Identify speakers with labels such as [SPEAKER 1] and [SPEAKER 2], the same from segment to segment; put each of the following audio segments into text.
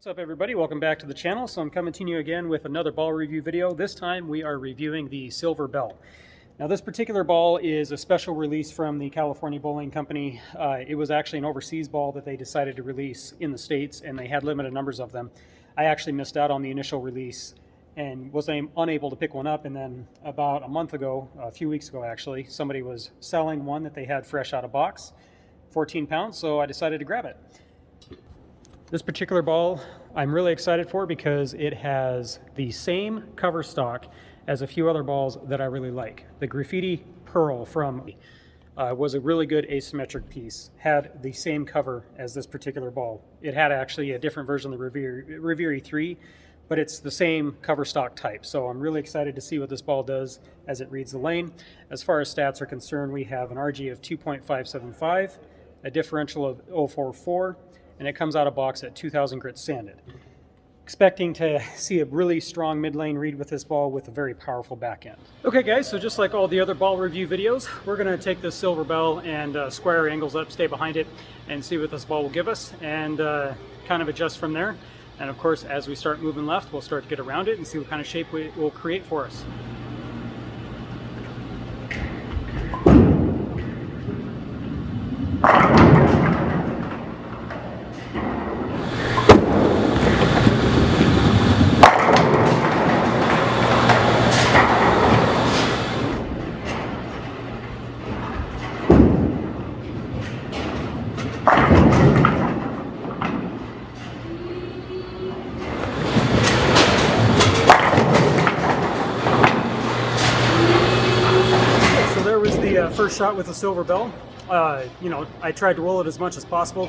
[SPEAKER 1] What's up everybody, welcome back to the channel. So I'm coming to you again with another ball review video. This time we are reviewing the Silver Bell. Now this particular ball is a special release from the California Bowling Company. It was actually an overseas ball that they decided to release in the States, and they had limited numbers of them. I actually missed out on the initial release and was unable to pick one up, and then about a month ago, a few weeks ago actually, somebody was selling one that they had fresh out of box, 14 pounds, so I decided to grab it. This particular ball I'm really excited for because it has the same cover stock as a few other balls that I really like. The Graffiti Pearl from was a really good asymmetric piece, had the same cover as this particular ball. It had actually a different version of the Revere 3, but it's the same cover stock type. So I'm really excited to see what this ball does as it reads the lane. As far as stats are concerned, we have an RG of 2.575, a differential of 0.44, and it comes out of box at 2,000 grit sanded. Expecting to see a really strong mid-lane read with this ball with a very powerful back end. Okay guys, so just like all the other ball review videos, we're going to take this Silver Bell and square angles up, stay behind it, and see what this ball will give us, and kind of adjust from there. And of course, as we start moving left, we'll start to get around it and see what kind of shape it will create for us. First shot with the Silver Bell. I tried to roll it as much as possible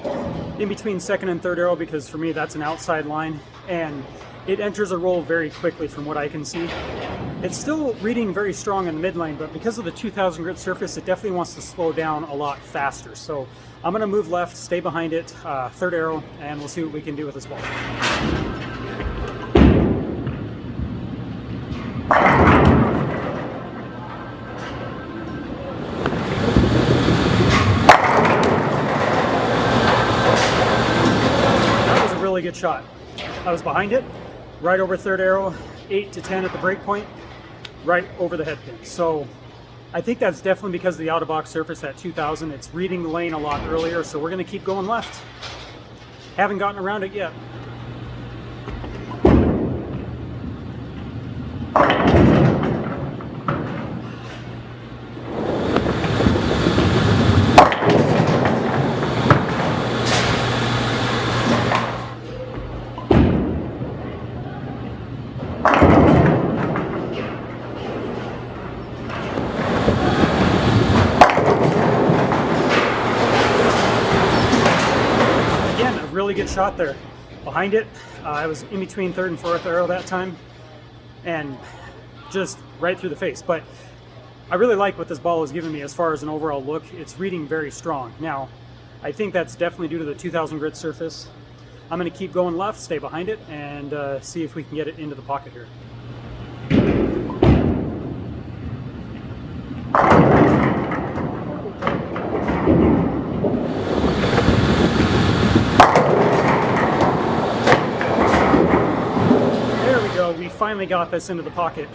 [SPEAKER 1] in between second and third arrow because for me that's an outside line, and it enters a roll very quickly from what I can see. It's still reading very strong in the mid lane, but because of the 2,000 grit surface, it definitely wants to slow down a lot faster. So I'm going to move left, stay behind it, third arrow, and we'll see what we can do with this ball. Really good shot. I was behind it, right over third arrow, 8 to 10 at the break point, right over the head pin. So I think that's definitely because of the out of box surface at 2,000. It's reading the lane a lot earlier, so we're going to keep going left. Haven't gotten around it yet. Really good shot there. Behind it, I was in between third and fourth arrow that time, and just right through the face. But I really like what this ball is giving me as far as an overall look. It's reading very strong. Now, I think that's definitely due to the 2,000 grit surface. I'm going to keep going left, stay behind it, and see if we can get it into the pocket here. We finally got this into the pocket.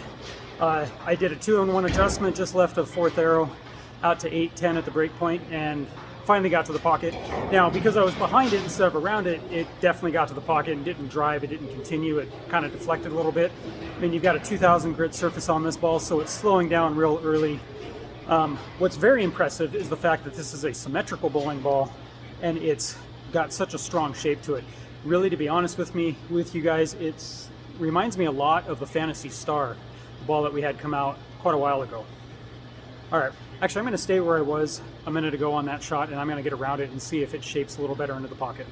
[SPEAKER 1] I did a 2-in-1 adjustment, just left a fourth arrow out to 8-10 at the break point, and finally got to the pocket. Now, because I was behind it instead of around it, it definitely got to the pocket and didn't drive, it didn't continue, it kind of deflected a little bit. I mean, you've got a 2,000 grit surface on this ball, so it's slowing down real early. What's very impressive is the fact that this is a symmetrical bowling ball, and it's got such a strong shape to it. Really, to be honest with you guys, it reminds me a lot of the Fantasy Star ball that we had come out quite a while ago. All right, actually I'm going to stay where I was a minute ago on that shot, and I'm going to get around it and see if it shapes a little better into the pocket.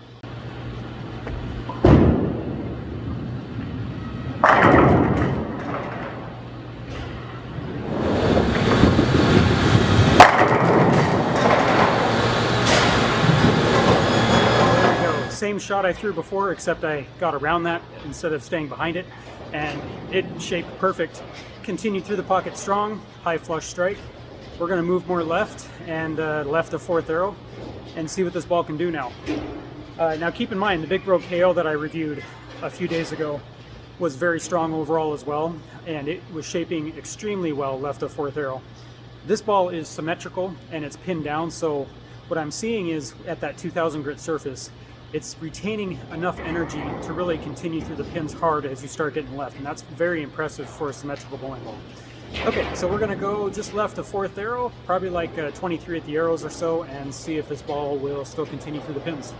[SPEAKER 1] Same shot I threw before, except I got around that instead of staying behind it, and it shaped perfect. Continued through the pocket strong, high flush strike. We're going to move more left and left of fourth arrow and see what this ball can do now. Now keep in mind, the Big Bro KO that I reviewed a few days ago was very strong overall as well, and it was shaping extremely well left of fourth arrow. This ball is symmetrical and it's pinned down, so what I'm seeing is at that 2000 grit surface, it's retaining enough energy to really continue through the pins hard as you start getting left, and that's very impressive for a symmetrical bowling ball. Okay, so we're gonna go just left of fourth arrow, probably like 23 at the arrows or so, and see if this ball will still continue through the pins.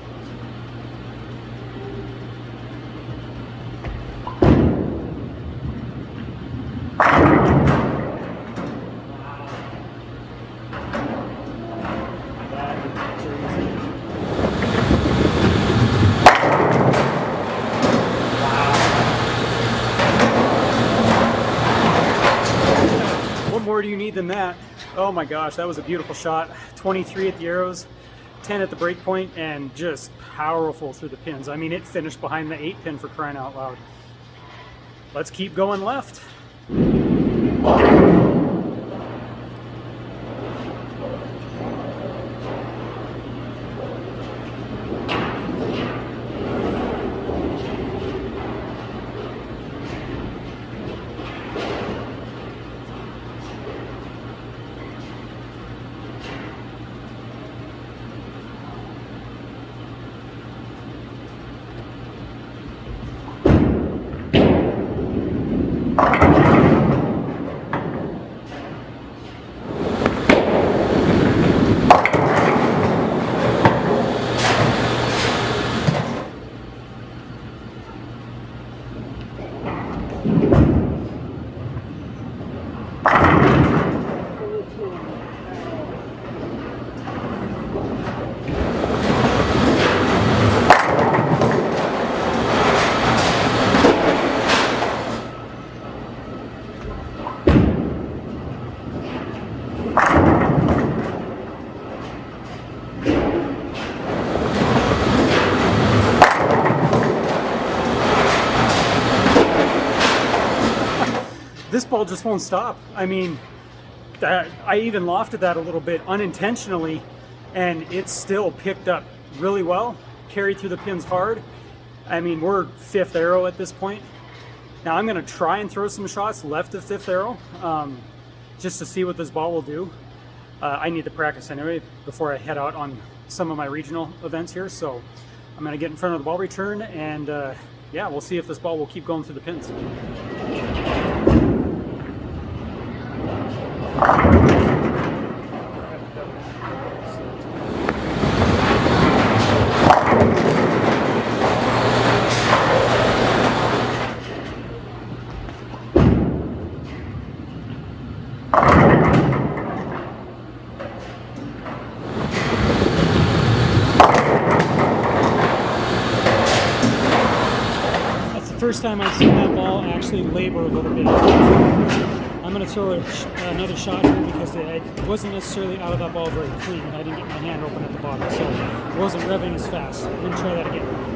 [SPEAKER 1] What more do you need than that? Oh my gosh, that was a beautiful shot. 23 at the arrows, 10 at the break point, and just powerful through the pins. I mean, it finished behind the 8 pin for crying out loud. Let's keep going left. This ball just won't stop. I mean, I even lofted that a little bit unintentionally, and it still picked up really well, carried through the pins hard. I mean, we're fifth arrow at this point. Now I'm gonna try and throw some shots left of fifth arrow, just to see what this ball will do. I need to practice anyway before I head out on some of my regional events here, so I'm gonna get in front of the ball return, and yeah, we'll see if this ball will keep going through the pins. First time I've seen that ball actually labor a little bit. I'm going to throw another shot here because it wasn't necessarily out of that ball very clean. I didn't get my hand open at the bottom, so it wasn't revving as fast. I'm going to try that again.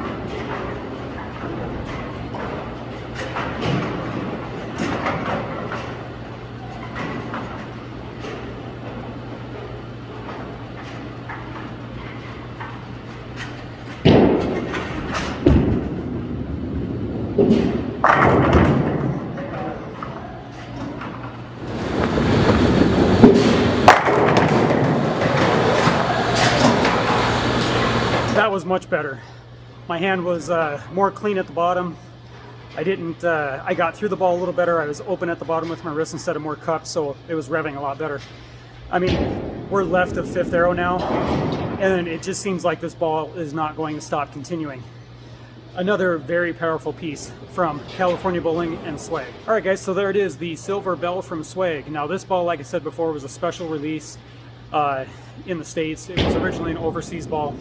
[SPEAKER 1] That was much better. My hand was more clean at the bottom. I got through the ball a little better. I was open at the bottom with my wrist instead of more cupped, so it was revving a lot better. I mean, we're left of fifth arrow now, and it just seems like this ball is not going to stop continuing. Another very powerful piece from California Bowling and Swag. All right, guys, so there it is, the silver bell from Swag. Now, this ball, like I said before, was a special release in the States. It was originally an overseas ball.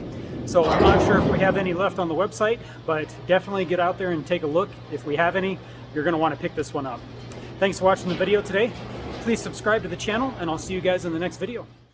[SPEAKER 1] So I'm not sure if we have any left on the website, but definitely get out there and take a look. If we have any, you're going to want to pick this one up. Thanks for watching the video today. Please subscribe to the channel, and I'll see you guys in the next video.